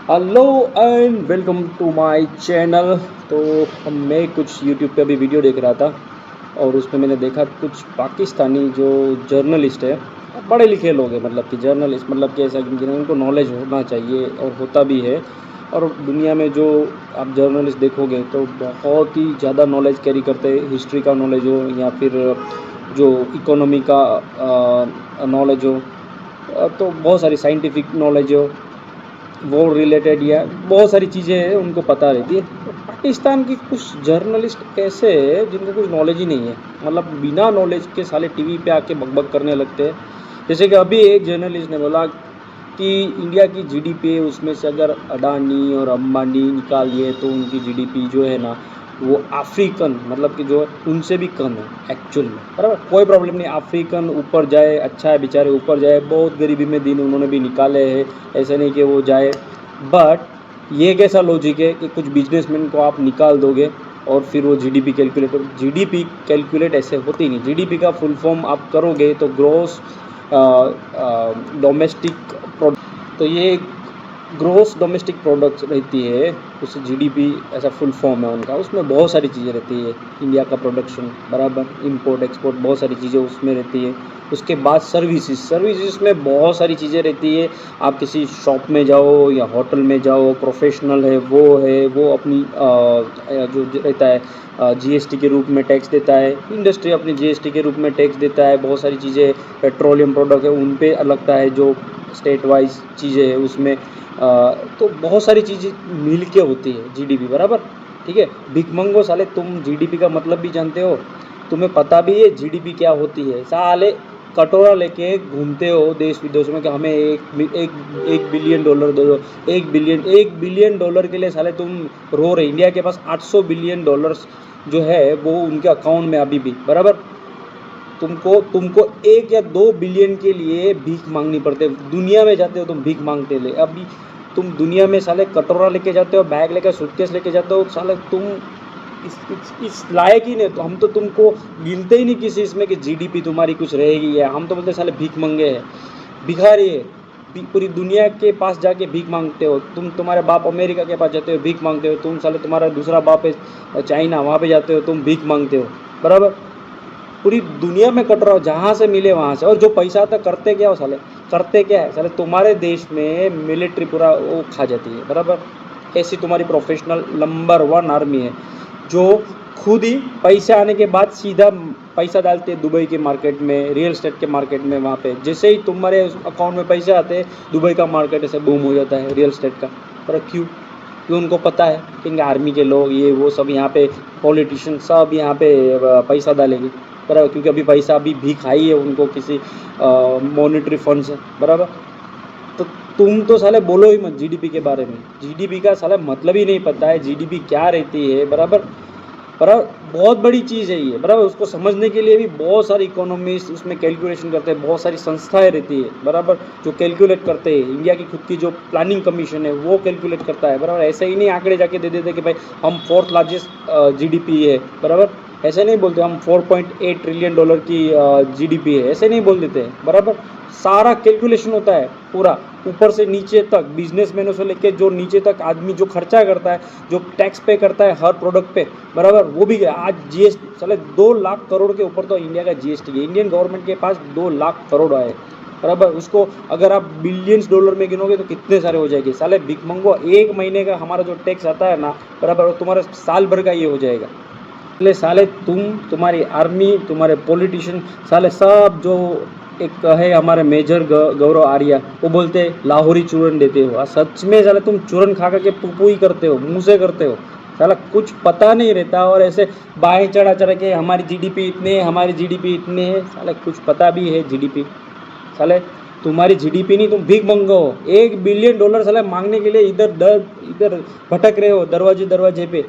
Hello and welcome to my channel. तो मैं कुछ यूट्यूब पे अभी वीडियो देख रहा था और उसमें मैंने देखा कुछ पाकिस्तानी जो जर्नलिस्ट है, पढ़े लिखे लोग हैं, मतलब कि जर्नलिस्ट मतलब कि ऐसा कि उनको नॉलेज होना चाहिए और होता भी है। और दुनिया में जो आप जर्नलिस्ट देखोगे तो बहुत ही ज़्यादा नॉलेज कैरी करते हैं, हिस्ट्री का नॉलेज हो या फिर जो इकोनॉमी का नॉलेज हो, तो बहुत सारी साइंटिफिक नॉलेज हो वो रिलेटेड, या बहुत सारी चीज़ें हैं उनको पता रहती है। तो पाकिस्तान की कुछ जर्नलिस्ट ऐसे हैं जिनको कुछ नॉलेज ही नहीं है, मतलब बिना नॉलेज के साले टीवी पे आके बकबक करने लगते हैं। जैसे कि अभी एक जर्नलिस्ट ने बोला कि इंडिया की जीडीपी है, उसमें से अगर अडानी और अंबानी निकाल दिए तो उनकी जीडीपी जो है ना वो अफ्रीकन मतलब कि जो है उनसे भी कम है एक्चुअल में। बराबर, कोई प्रॉब्लम नहीं, अफ्रीकन ऊपर जाए, अच्छा है बेचारे ऊपर जाए, बहुत गरीबी में दिन उन्होंने भी निकाले हैं, ऐसे नहीं कि वो जाए। बट ये कैसा लॉजिक है कि कुछ बिजनेसमैन को आप निकाल दोगे और फिर वो जीडीपी कैलकुलेट ऐसे होती नहीं। जीडीपी का फुल फॉर्म आप करोगे तो ग्रोस डोमेस्टिक प्रोडक्ट, तो ये ग्रोस डोमेस्टिक प्रोडक्ट रहती है, उसे जीडीपी ऐसा फुल फॉर्म है उनका। उसमें बहुत सारी चीज़ें रहती है, इंडिया का प्रोडक्शन बराबर, इंपोर्ट एक्सपोर्ट बहुत सारी चीज़ें उसमें रहती है। उसके बाद सर्विसेज में बहुत सारी चीज़ें रहती है। आप किसी शॉप में जाओ या होटल में जाओ, प्रोफेशनल है वो अपनी जो रहता है जीएसटी के रूप में टैक्स देता है, इंडस्ट्री अपनी जीएसटी के रूप में टैक्स देता है। बहुत सारी चीज़ें पेट्रोलियम प्रोडक्ट है उन पे लगता है, जो स्टेट वाइज चीज़ें है उसमें तो बहुत सारी चीज़ें मिल के होती है जीडीपी बराबर। ठीक है, भिखमंगो साले, तुम जीडीपी का मतलब भी जानते हो, तुम्हें पता भी है जीडीपी क्या होती है। साले कटोरा लेके घूमते हो देश विदेशों में कि हमें एक बिलियन डॉलर दो, एक बिलियन डॉलर के लिए साले तुम रो रहे। इंडिया के पास 800 बिलियन डॉलर्स जो है वो उनके अकाउंट में अभी भी बराबर। तुमको 1 या 2 बिलियन के लिए भीख मांगनी पड़ती है, दुनिया में जाते हो तुम भीख मांगते ले। अभी तुम दुनिया में साले कटोरा लेके जाते हो, बैग लेके सूटकेस लेके जाते हो, साले तुम इस लायक ही नहीं। तो हम तो तुमको गिनते ही नहीं किसी इसमें कि जीडीपी तुम्हारी कुछ रहेगी, है हम तो बोलते साले भीख मंगे है, भिखारी है। पूरी दुनिया के पास जाके भीख मांगते हो तुम, तुम्हारे बाप अमेरिका के पास जाते हो भीख मांगते हो तुम, साले तुम्हारा दूसरा बाप है चाइना, वहाँ पे जाते हो तुम भीख मांगते हो बराबर। पूरी दुनिया में कट रहा हो, जहाँ से मिले वहाँ से। और जो पैसा आता करते क्या हो साले, करते क्या है साले, तुम्हारे देश में मिलिट्री पूरा वो खा जाती है बराबर। ऐसी तुम्हारी प्रोफेशनल नंबर 1 आर्मी है जो खुद ही पैसे आने के बाद सीधा पैसा डालते हैं दुबई के मार्केट में, रियल एस्टेट के मार्केट में। वहाँ पे जैसे ही तुम्हारे अकाउंट में पैसे आते हैं, दुबई का मार्केट ऐसे बूम हो जाता है रियल एस्टेट का। पर क्यों? उनको पता है कि आर्मी के लोग ये वो सब यहाँ पे, पॉलिटिशियन सब यहाँ पे पैसा डालेंगे बराबर, क्योंकि अभी पैसा अभी भीख आई है उनको किसी मॉनेटरी फंड से बराबर। तो तुम तो साले बोलो ही मत जीडीपी के बारे में, जीडीपी का साला मतलब ही नहीं पता है जीडीपी क्या रहती है बराबर। बहुत बड़ी चीज़ है ये बराबर, उसको समझने के लिए भी बहुत सारी इकोनॉमिस्ट उसमें कैलकुलेशन करते हैं, बहुत सारी संस्थाएं रहती है बराबर जो कैलकुलेट करते हैं। इंडिया की खुद की जो प्लानिंग कमीशन है वो कैलकुलेट करता है बराबर। ऐसे ही नहीं आंकड़े जाके दे देते कि भाई हम 4th लार्जेस्ट जीडीपी है बराबर, ऐसे नहीं बोलते हम 4.8 ट्रिलियन डॉलर की जीडीपी है, ऐसे नहीं बोल देते हैं बराबर। सारा कैलकुलेशन होता है पूरा, ऊपर से नीचे तक, बिजनेसमैनों से लेके जो नीचे तक आदमी जो खर्चा करता है, जो टैक्स पे करता है हर प्रोडक्ट पे बराबर, वो भी गया। आज जीएसटी साले 2 लाख करोड़ के ऊपर तो इंडिया का जीएसटी है, इंडियन गवर्नमेंट के पास 2 लाख करोड़ आए बराबर। उसको अगर आप बिलियंस डॉलर में गिनोगे तो कितने सारे हो जाएंगे साले। भिख मंगो, 1 महीने का हमारा जो टैक्स आता है ना बराबर, तुम्हारा साल भर का ये हो जाएगा। इसलिए साले तुम्हारी आर्मी, तुम्हारे पॉलिटिशियन साले सब, जो एक है हमारे मेजर गौरव आर्या, वो बोलते हैं लाहौरी चूरन देते हो। सच में साले तुम चूरन खा के पुपू ही करते हो, मुँह से करते हो साला, कुछ पता नहीं रहता। और ऐसे बाएँ चढ़ा चढ़ा के हमारी जीडीपी इतने, हमारी जीडीपी इतने है, साले कुछ पता भी है जीडीपी साले। तुम्हारी जीडीपी नहीं, तुम भीख मंगो। 1 बिलियन डॉलर साले मांगने के लिए इधर भटक रहे हो दरवाजे दरवाजे पे,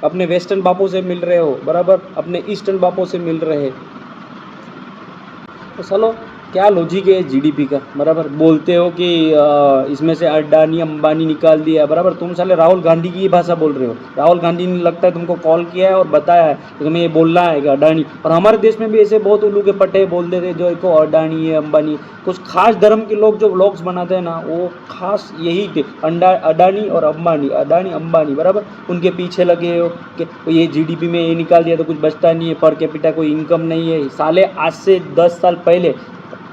अपने वेस्टर्न बापों से मिल रहे हो बराबर, अपने ईस्टर्न बापों से मिल रहे। तो चलो क्या लॉजिक है जीडीपी का, बराबर। बोलते हो कि इसमें से अडानी अंबानी निकाल दिया, बराबर। तुम साले राहुल गांधी की भाषा बोल रहे हो। राहुल गांधी ने लगता है तुमको कॉल किया है और बताया है कि तुम्हें ये बोलना है कि अडानी। और हमारे देश में भी ऐसे बहुत उल्लू के पट्टे बोल देते जो एक अडानी है अंबानी। कुछ खास धर्म के लोग जो व्लॉग्स बनाते हैं ना, वो खास यही थे, अडानी और अंबानी, अडानी अंबानी, बराबर। उनके पीछे लगे हो कि ये जीडीपी में ये निकाल दिया तो कुछ बचता नहीं है, पर कैपिटा कोई इनकम नहीं है। साले आज से 10 साल पहले,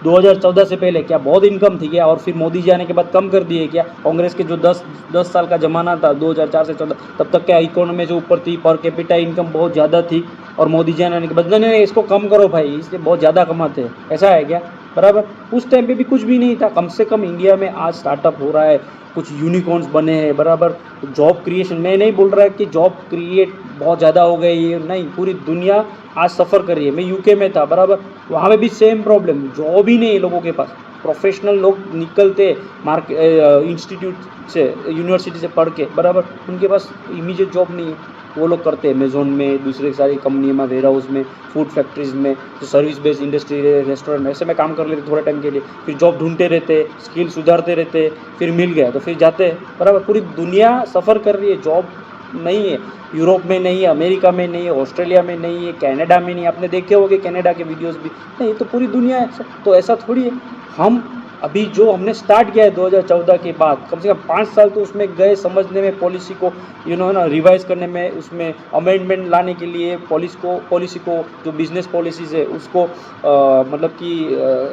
2014 से पहले क्या बहुत इनकम थी क्या? और फिर मोदी जी आने के बाद कम कर दिए क्या? कांग्रेस के जो 10 साल का ज़माना था 2004 से 14, तब तक क्या इकोनॉमी से ऊपर थी, पर कैपिटा इनकम बहुत ज़्यादा थी। और मोदी जी आने के बाद नहीं, इसको कम करो भाई, इससे बहुत ज़्यादा कमाते हैं, ऐसा है क्या? बराबर। उस टाइम पे भी कुछ भी नहीं था। कम से कम इंडिया में आज स्टार्टअप हो रहा है, कुछ यूनिकॉर्न्स बने हैं, बराबर। जॉब क्रिएशन, मैं नहीं बोल रहा कि जॉब क्रिएट बहुत ज़्यादा हो गई, ये नहीं, पूरी दुनिया आज सफ़र कर रही है। मैं यूके में था, बराबर। वहाँ पे भी सेम प्रॉब्लम, जॉब ही नहीं है लोगों के पास। प्रोफेशनल लोग निकलते इंस्टीट्यूट से, यूनिवर्सिटी से पढ़ के, बराबर, उनके पास इमीडिएट जॉब नहीं है। वो लोग करते हैं अमेजोन में, दूसरे सारी कंपनी में, वेयर हाउस में, फूड फैक्ट्रीज में, जो सर्विस बेस्ड इंडस्ट्री, रेस्टोरेंट, ऐसे में काम कर लेते थोड़े टाइम के लिए, फिर जॉब ढूंढते रहते, स्किल सुधारते रहते, फिर मिल गया तो फिर जाते हैं, बराबर। पूरी दुनिया सफ़र कर रही है, जॉब नहीं है। यूरोप में नहीं है, अमेरिका में नहीं है, ऑस्ट्रेलिया में नहीं है, कनाडा में नहीं है। आपने देखे होंगे कनाडा के वीडियोस भी, नहीं तो पूरी दुनिया है। तो ऐसा थोड़ी है। हम अभी जो हमने स्टार्ट किया है 2014 के बाद, कम से कम 5 साल तो उसमें गए समझने में, पॉलिसी को ना रिवाइज करने में, उसमें अमेंडमेंट लाने के लिए, पॉलिसी को जो बिजनेस पॉलिसीज़ है उसको मतलब कि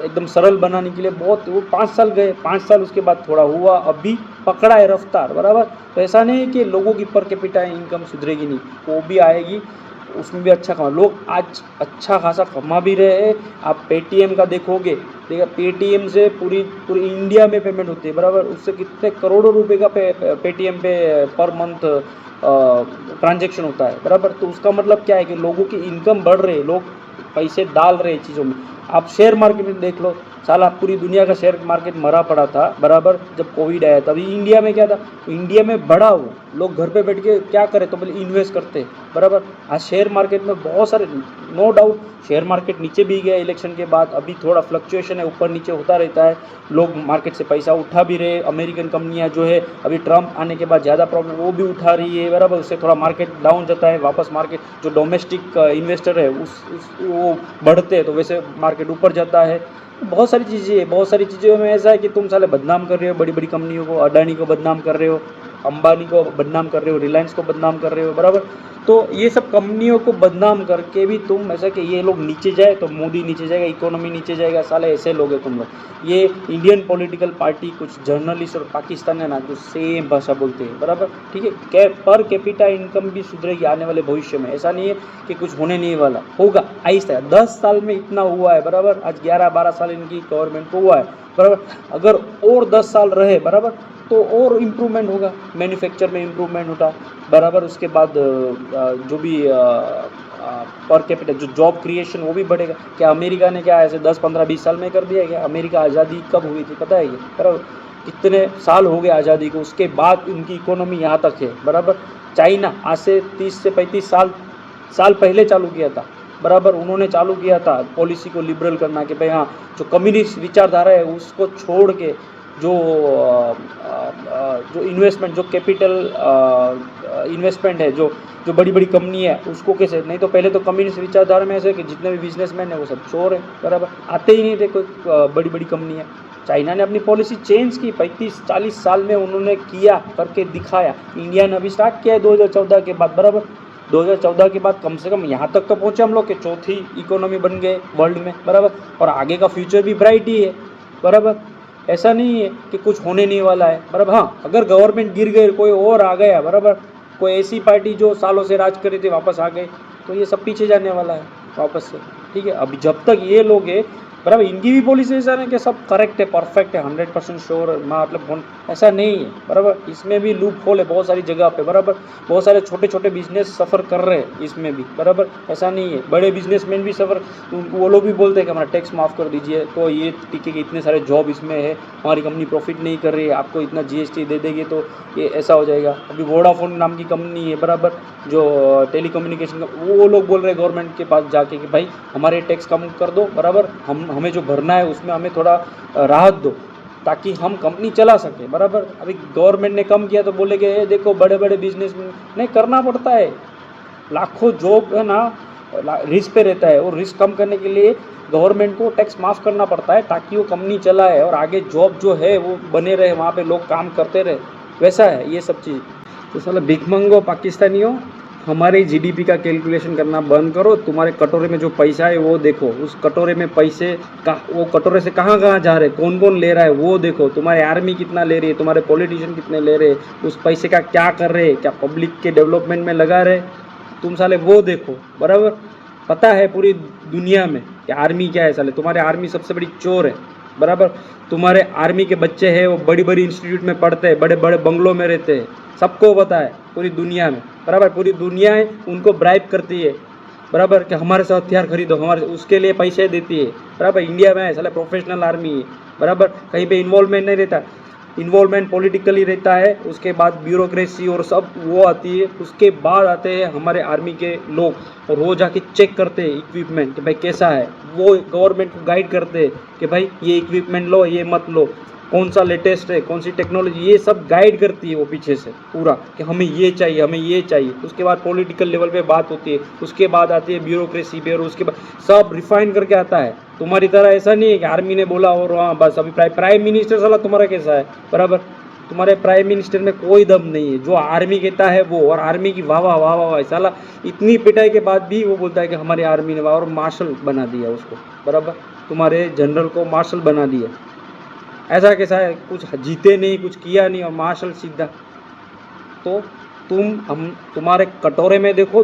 एकदम सरल बनाने के लिए बहुत, वो 5 साल गए। 5 साल उसके बाद थोड़ा हुआ, अभी पकड़ा है रफ्तार, बराबर। तो ऐसा नहीं है कि लोगों की पर कैपिटा इनकम सुधरेगी नहीं, वो भी आएगी, उसमें भी अच्छा कमा, लोग आज अच्छा खासा कमा भी रहे हैं। आप पेटीएम का देखोगे, देखिए पेटीएम से पूरी इंडिया में पेमेंट होती है, बराबर। उससे कितने करोड़ों रुपए का पेटीएम पे पर मंथ ट्रांजैक्शन होता है, बराबर। तो उसका मतलब क्या है कि लोगों की इनकम बढ़ रही है, लोग पैसे डाल रहे हैं चीज़ों में। आप शेयर मार्केट में देख लो, साला पूरी दुनिया का शेयर मार्केट मरा पड़ा था, बराबर। जब कोविड आया तभी इंडिया में क्या था, इंडिया में बढ़ा हुआ, लोग घर पे बैठ के क्या करें तो बोले इन्वेस्ट करते, बराबर। आज शेयर मार्केट में बहुत सारे, नो डाउट शेयर मार्केट नीचे भी गया इलेक्शन के बाद, अभी थोड़ा फ्लक्चुएशन है, ऊपर नीचे होता रहता है, लोग मार्केट से पैसा उठा भी रहे। अमेरिकन कंपनियां जो है अभी ट्रम्प आने के बाद ज़्यादा प्रॉब्लम वो भी उठा रही है, बराबर। उससे थोड़ा मार्केट डाउन जाता है, वापस मार्केट जो डोमेस्टिक इन्वेस्टर है वो बढ़ते हैं तो वैसे मार्केट ऊपर जाता है। बहुत सारी चीज़ें हैं, बहुत सारी चीज़ों में ऐसा है कि तुम साले बदनाम कर रहे हो बड़ी बड़ी कंपनियों को, अडानी को बदनाम कर रहे हो, अंबानी को बदनाम कर रहे हो, रिलायंस को बदनाम कर रहे हो, बराबर। तो ये सब कंपनियों को बदनाम करके भी तुम ऐसा कि ये लोग नीचे जाए तो मोदी नीचे जाएगा, इकोनॉमी नीचे जाएगा, साले ऐसे लोग हैं तुम लोग। ये इंडियन पॉलिटिकल पार्टी, कुछ जर्नलिस्ट और पाकिस्तान है ना, जो सेम भाषा बोलते हैं, बराबर, ठीक है। पर कैपिटा इनकम भी सुधरेगी आने वाले भविष्य में, ऐसा नहीं है कि कुछ होने नहीं वाला, होगा आहिस्ता। 10 साल में इतना हुआ है, बराबर। आज 11-12 साल इनकी गवर्नमेंट को हुआ है, बराबर। अगर और 10 साल रहे, बराबर, तो और इम्प्रूवमेंट होगा, मैन्युफैक्चर में इम्प्रूवमेंट होता, बराबर। उसके बाद जो भी पर कैपिटा जो जॉब क्रिएशन वो भी बढ़ेगा। क्या अमेरिका ने क्या ऐसे 10-15-20 साल में कर दिया क्या? अमेरिका आज़ादी कब हुई थी पता है क्या, बराबर? कितने साल हो गए आज़ादी को, उसके बाद उनकी इकोनॉमी यहाँ तक है, बराबर। चाइना आज से 30 से 35 साल पहले चालू किया था, बराबर। उन्होंने चालू किया था पॉलिसी को लिबरल करना कि भाई हाँ, जो कम्युनिस्ट विचारधारा है उसको छोड़ के जो इन्वेस्टमेंट, जो कैपिटल इन्वेस्टमेंट है, जो बड़ी बड़ी कंपनी है उसको कैसे, नहीं तो पहले तो कम्युनिस्ट विचारधारा में ऐसे कि जितने भी बिजनेसमैन है वो सब चोर है, बराबर, आते ही नहीं थे कोई बड़ी बड़ी कंपनी है। चाइना ने अपनी पॉलिसी चेंज की 35-40 साल में, उन्होंने किया, करके दिखाया। इंडिया ने अभी स्टार्ट किया है 2014 के बाद, बराबर। 2014 के बाद कम से कम यहाँ तक तो पहुँचे हम लोग के चौथी इकोनॉमी बन गए वर्ल्ड में, बराबर। और आगे का फ्यूचर भी ब्राइट ही है, बराबर। ऐसा नहीं है कि कुछ होने नहीं वाला है, बराबर। हाँ, अगर गवर्नमेंट गिर गई, कोई और आ गया, बराबर, कोई ऐसी पार्टी जो सालों से राज कर रही थी वापस आ गए, तो ये सब पीछे जाने वाला है वापस से, ठीक है। अभी जब तक ये लोग हैं, बराबर, इनकी भी पॉलिसी ऐसा नहीं कि सब करेक्ट है, परफेक्ट है, 100% श्योर, मतलब ऐसा नहीं है, बराबर। इसमें भी लूप होल है बहुत सारी जगह पे, बराबर। बहुत सारे छोटे छोटे बिजनेस सफ़र कर रहे हैं इसमें भी, बराबर। ऐसा नहीं है, बड़े बिजनेसमैन भी सफ़र, वो लोग भी बोलते हैं कि हमारा टैक्स माफ़ कर दीजिए तो ये टिके कि इतने सारे जॉब इसमें है, हमारी कंपनी प्रॉफिट नहीं कर रही है, आपको इतना GST दे देगी तो ये ऐसा हो जाएगा। अभी वोडाफोन नाम की कंपनी है, बराबर, जो टेलीकम्युनिकेशन का, वो लोग बोल रहे हैं गवर्नमेंट के पास जाके कि भाई हमारे टैक्स कम कर दो, बराबर, हम हमें जो भरना है उसमें हमें थोड़ा राहत दो, ताकि हम कंपनी चला सके, बराबर। अभी गवर्नमेंट ने कम किया तो बोलेगे ये देखो बड़े बड़े बिजनेस में, नहीं करना पड़ता है। लाखों जॉब है ना रिस्क पे रहता है, और रिस्क कम करने के लिए गवर्नमेंट को टैक्स माफ़ करना पड़ता है, ताकि वो कंपनी चलाए और आगे जॉब जो है वो बने रहे, वहाँ पे लोग काम करते रहे। वैसा है ये सब चीज़। तो साला भिखमंगो पाकिस्तानियों, हमारे जीडीपी का कैलकुलेशन करना बंद करो। तुम्हारे कटोरे में जो पैसा है वो देखो, उस कटोरे में पैसे का, वो कटोरे से कहाँ कहाँ जा रहे, कौन कौन ले रहा है वो देखो। तुम्हारी आर्मी कितना ले रही है, तुम्हारे पॉलिटिशियन कितने ले रहे, उस पैसे का क्या कर रहे, क्या पब्लिक के डेवलपमेंट में लगा रहे, तुम साले वो देखो, बराबर। पता है पूरी दुनिया में कि आर्मी क्या है साले, तुम्हारे आर्मी सबसे बड़ी चोर है, बराबर। तुम्हारे आर्मी के बच्चे हैं वो बड़ी बड़ी इंस्टीट्यूट में पढ़ते हैं, बड़े बड़े बंगलों में रहते हैं, सबको पता है पूरी दुनिया में, बराबर। पूरी दुनिया है उनको ब्राइब करती है, बराबर, कि हमारे से हथियार खरीदो, हमारे उसके लिए पैसे देती है, बराबर। इंडिया में है साले प्रोफेशनल आर्मी है, बराबर, कहीं पे इन्वॉल्वमेंट नहीं रहता। इन्वॉल्वमेंट पॉलिटिकली रहता है, उसके बाद ब्यूरोक्रेसी और सब वो आती है, उसके बाद आते हैं हमारे आर्मी के लोग और वो जाके चेक करते हैं इक्विपमेंट कि भाई कैसा है, वो गवर्नमेंट को गाइड करते हैं कि भाई ये इक्विपमेंट लो, ये मत लो, कौन सा लेटेस्ट है, कौन सी टेक्नोलॉजी, ये सब गाइड करती है वो पीछे से पूरा, कि हमें ये चाहिए, हमें ये चाहिए। उसके बाद पॉलिटिकल लेवल पे बात होती है, उसके बाद आती है ब्यूरोक्रेसी पे, और उसके बाद सब रिफाइन करके आता है। तुम्हारी तरह ऐसा नहीं है कि आर्मी ने बोला और हाँ बस। अभी प्राइम मिनिस्टर साला तुम्हारा कैसा है, बराबर। तुम्हारे प्राइम मिनिस्टर में कोई दम नहीं है, जो आर्मी कहता है वो, और आर्मी की वाह वाह वाह वाह वाह, साला इतनी पिटाई के बाद भी वो बोलता है कि हमारी आर्मी ने वाह, और मार्शल बना दिया उसको, बराबर। तुम्हारे जनरल को मार्शल बना दिया, ऐसा कैसा है, कुछ जीते नहीं, कुछ किया नहीं, और मार्शल सीधा। तो तुम्हारे कटोरे में देखो